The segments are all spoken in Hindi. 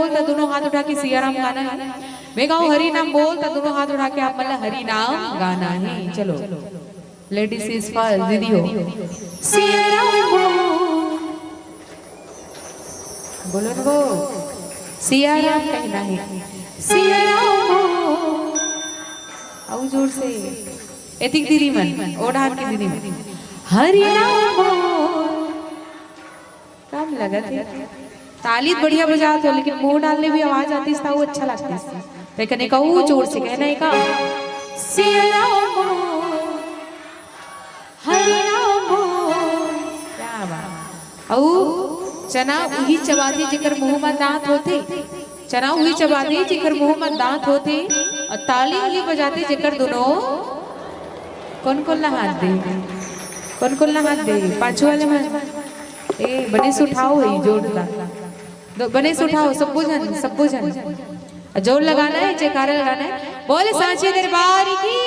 बोलता दोनों हाथ उठा के सिया राम गाना है। मैं गाऊं हरि नाम बोलता दोनों हाथ उठा के आप मतलब हरि नाम गाना है। चलो लेडीज इज फर्स्ट दीदी हो। सिया राम बोलो ना, सिया राम कहना है। सिया राम आओ जोर से एतिक दीदी मन ओढ़ान की दीदी मन हरि नाम कम लगा थे। ताली बढ़िया बजाते हो लेकिन मुंह डालने भी आवाज आती है वो अच्छा लगता है। मैं कहने का वो जोर से कहना है का सिया राम हरि नाम क्या बात। औ चना वही चबाती जिकर मुंह में दांत होते, चना वही चबाती जिकर मुंह में दांत होते और ताली वही बजाते जिकर दोनों कौन कौन हाथ दे, कौन कौन हाथ दे पांचों वाले में ए बने से उठाओ ही जोर का बने से उठाओ सब जन जोर लगाना है, जयकारा लगाना है। बोले सांचे दरबार की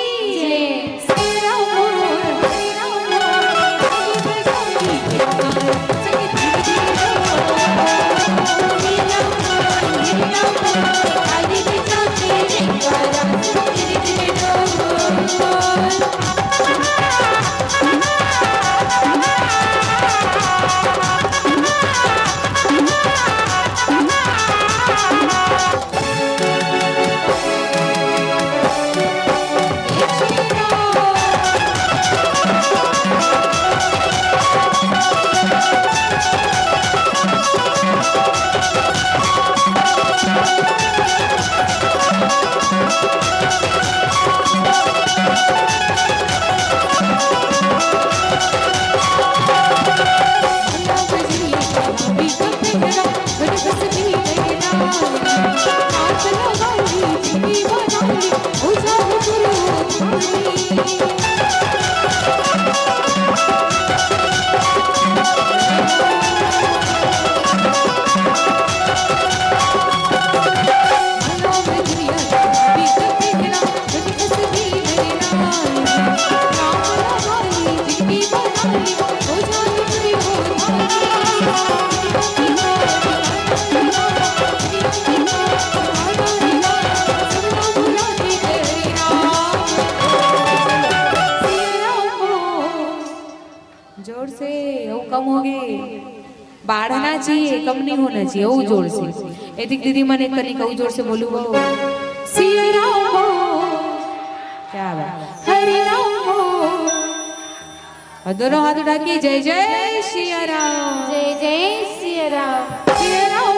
जोर से वो कम हो गए, बढ़ना चाहिए कम नहीं होना चाहिए। वो जोर से एतिक दीदी मने कनी कहू जोर से बोलू वो सिया राम क्या बात हरि राम और दोनों हाथ उठा के जय जय सिया राम जय जय सिया राम सिया राम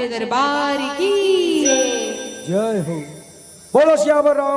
दरबार की जय हो। बोलो श्याम राम।